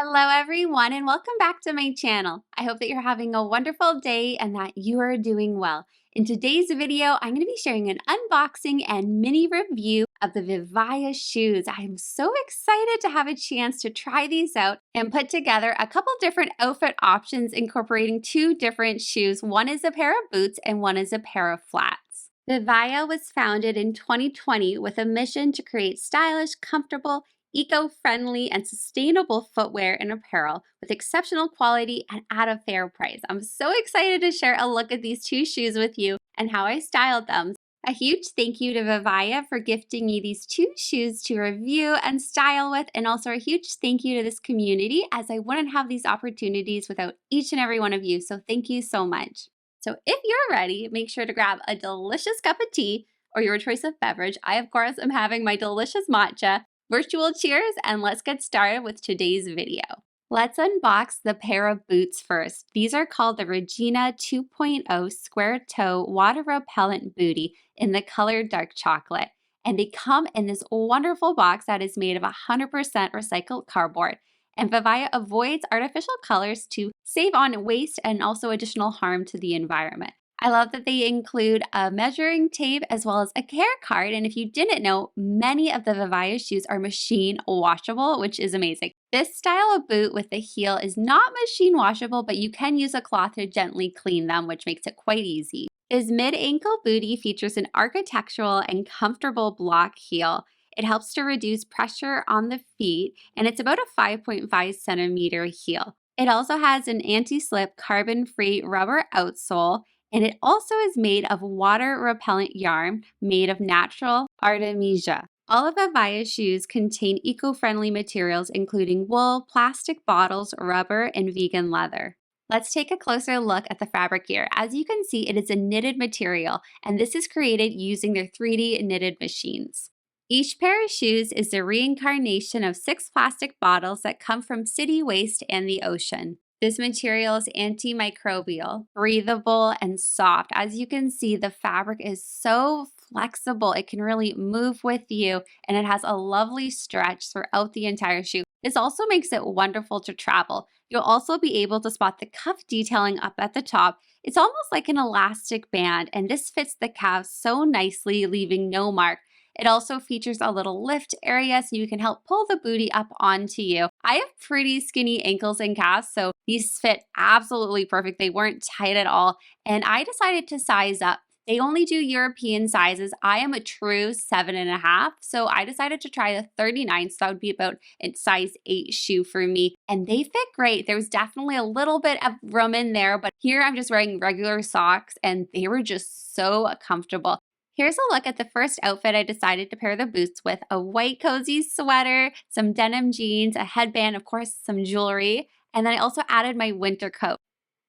Hello everyone and welcome back to my channel. I hope that you're having a wonderful day and that you are doing well. In today's video, I'm going to be sharing an unboxing and mini review of the VIVAIA shoes. I'm so excited to have a chance to try these out and put together a couple different outfit options incorporating two different shoes. One is a pair of boots and one is a pair of flats. VIVAIA was founded in 2020 with a mission to create stylish, comfortable, eco-friendly and sustainable footwear and apparel with exceptional quality and at a fair price. I'm so excited to share a look at these two shoes with you and how I styled them. A huge thank you to VIVAIA for gifting me these two shoes to review and style with, and also a huge thank you to this community, as I wouldn't have these opportunities without each and every one of you, so thank you so much. So if you're ready, make sure to grab a delicious cup of tea or your choice of beverage. I, of course, am having my delicious matcha. Virtual cheers, and let's get started with today's video. Let's unbox the pair of boots first. These are called the Regina 2.0 Square Toe Water Repellent Bootie in the color dark chocolate. And they come in this wonderful box that is made of 100% recycled cardboard. And VIVAIA avoids artificial colors to save on waste and also additional harm to the environment. I love that they include a measuring tape as well as a care card. And if you didn't know, many of the VIVAIA shoes are machine washable, which is amazing. This style of boot with the heel is not machine washable, but you can use a cloth to gently clean them, which makes it quite easy. This mid-ankle bootie features an architectural and comfortable block heel. It helps to reduce pressure on the feet, and it's about a 5.5 centimeter heel. It also has an anti-slip carbon-free rubber outsole, and it also is made of water-repellent yarn made of natural artemisia. All of VIVAIA shoes contain eco-friendly materials including wool, plastic bottles, rubber, and vegan leather. Let's take a closer look at the fabric here. As you can see, it is a knitted material, and this is created using their 3D knitted machines. Each pair of shoes is the reincarnation of 6 plastic bottles that come from city waste and the ocean. This material is antimicrobial, breathable, and soft. As you can see, the fabric is so flexible. It can really move with you, and it has a lovely stretch throughout the entire shoe. This also makes it wonderful to travel. You'll also be able to spot the cuff detailing up at the top. It's almost like an elastic band, and this fits the calves so nicely, leaving no mark. It also features a little lift area so you can help pull the bootie up onto you. I have pretty skinny ankles and calves, so these fit absolutely perfect. They weren't tight at all, and I decided to size up. They only do European sizes. I am a true 7.5, so I decided to try the 39, so that would be about a size 8 shoe for me, and they fit great. There was definitely a little bit of room in there, but here I'm just wearing regular socks, and they were just so comfortable. Here's a look at the first outfit I decided to pair the boots with: a white cozy sweater, some denim jeans, a headband, of course, some jewelry, and then I also added my winter coat.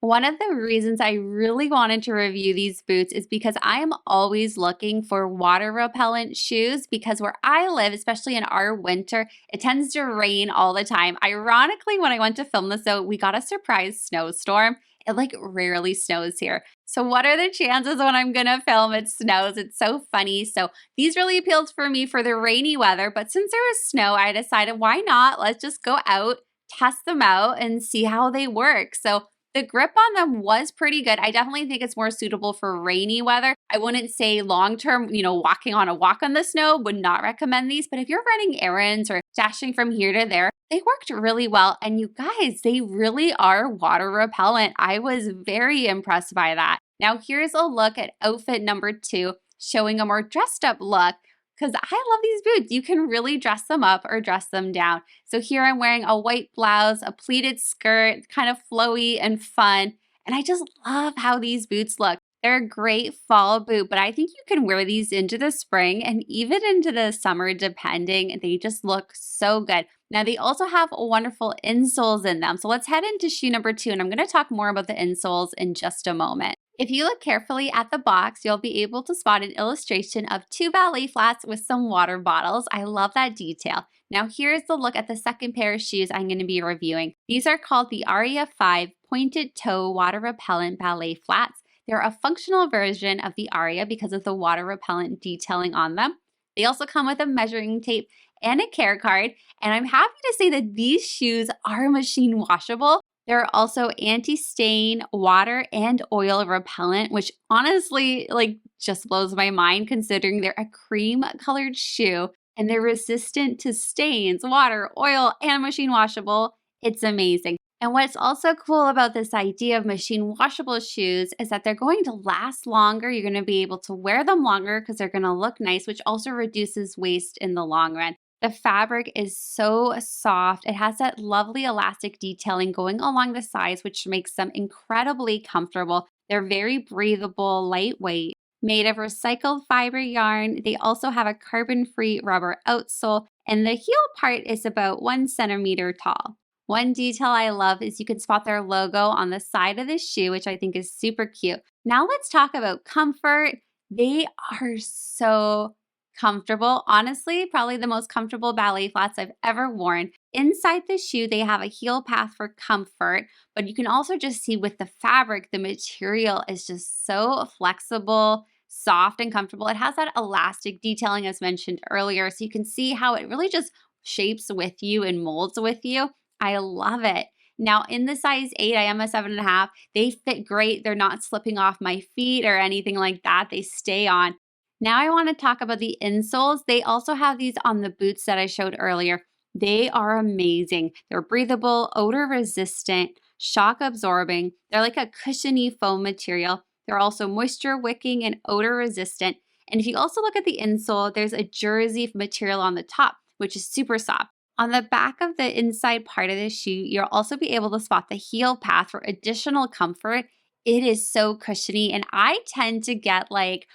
One of the reasons I really wanted to review these boots is because I am always looking for water repellent shoes, because where I live, especially in our winter, it tends to rain all the time. Ironically, when I went to film this out, we got a surprise snowstorm. It like rarely snows here. So what are the chances when I'm gonna film it snows? It's so funny. So these really appealed for me for the rainy weather, but since there was snow, I decided why not? Let's just go out, test them out, and see how they work. So the grip on them was pretty good. I definitely think it's more suitable for rainy weather. I wouldn't say long-term, walking on a walk on the snow, would not recommend these, but if you're running errands or dashing from here to there, they worked really well. And you guys, they really are water repellent. I was very impressed by that. Now here's a look at outfit number 2, showing a more dressed up look, because I love these boots. You can really dress them up or dress them down. So here I'm wearing a white blouse, a pleated skirt, kind of flowy and fun. And I just love how these boots look. They're a great fall boot, but I think you can wear these into the spring and even into the summer depending. They just look so good. Now they also have wonderful insoles in them. So let's head into shoe number 2, and I'm going to talk more about the insoles in just a moment. If you look carefully at the box, you'll be able to spot an illustration of 2 ballet flats with some water bottles. I love that detail. Now here's the look at the second pair of shoes I'm going to be reviewing. These are called the Aria 5 Pointed Toe Water Repellent Ballet Flats. They're a functional version of the Aria because of the water repellent detailing on them. They also come with a measuring tape and a care card. And I'm happy to say that these shoes are machine washable. They're also anti-stain, water, and oil repellent, which honestly, like, just blows my mind considering they're a cream-colored shoe and they're resistant to stains, water, oil, and machine washable. It's amazing. And what's also cool about this idea of machine washable shoes is that they're going to last longer. You're going to be able to wear them longer because they're going to look nice, which also reduces waste in the long run. The fabric is so soft. It has that lovely elastic detailing going along the sides, which makes them incredibly comfortable. They're very breathable, lightweight, made of recycled fiber yarn. They also have a carbon-free rubber outsole, and the heel part is about 1 centimeter tall. One detail I love is you can spot their logo on the side of the shoe, which I think is super cute. Now let's talk about comfort. They are so comfortable. Honestly, probably the most comfortable ballet flats I've ever worn. Inside the shoe, they have a heel path for comfort, but you can also just see with the fabric, the material is just so flexible, soft, and comfortable. It has that elastic detailing as mentioned earlier, so you can see how it really just shapes with you and molds with you. I love it. Now in the size 8, I am a 7.5. They fit great. They're not slipping off my feet or anything like that. They stay on. Now I want to talk about the insoles. They also have these on the boots that I showed earlier. They are amazing. They're breathable, odor resistant, shock absorbing. They're like a cushiony foam material. They're also moisture wicking and odor resistant. And if you also look at the insole, there's a jersey material on the top, which is super soft. On the back of the inside part of the shoe, you'll also be able to spot the heel path for additional comfort. It is so cushiony, and I tend to get like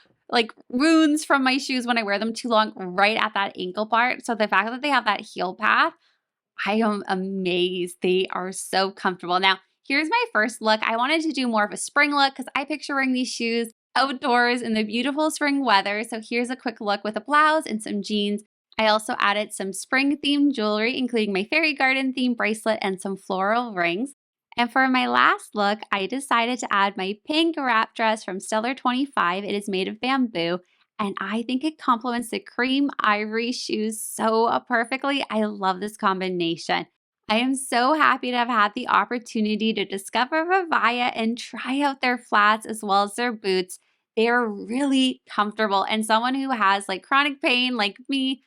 runes from my shoes when I wear them too long right at that ankle part. So the fact that they have that heel path, I am amazed. They are so comfortable. Now, here's my first look. I wanted to do more of a spring look because I picture wearing these shoes outdoors in the beautiful spring weather. So here's a quick look with a blouse and some jeans. I also added some spring-themed jewelry, including my fairy garden themed bracelet and some floral rings. And for my last look, I decided to add my pink wrap dress from Stellar 25. It is made of bamboo, and I think it complements the cream ivory shoes so perfectly. I love this combination. I am so happy to have had the opportunity to discover VIVAIA and try out their flats as well as their boots. They are really comfortable, and someone who has like chronic pain like me,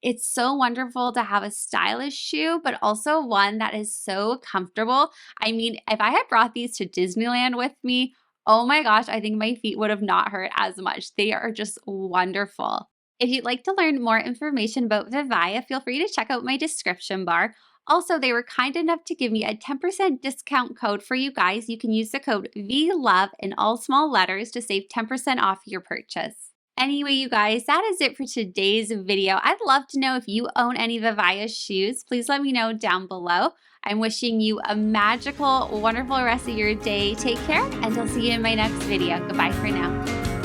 it's so wonderful to have a stylish shoe, but also one that is so comfortable. I mean, if I had brought these to Disneyland with me, oh my gosh, I think my feet would have not hurt as much. They are just wonderful. If you'd like to learn more information about VIVAIA, feel free to check out my description bar. Also, they were kind enough to give me a 10% discount code for you guys. You can use the code VLOVE in all small letters to save 10% off your purchase. Anyway, you guys, that is it for today's video. I'd love to know if you own any VIVAIA shoes. Please let me know down below. I'm wishing you a magical, wonderful rest of your day. Take care, and I'll see you in my next video. Goodbye for now.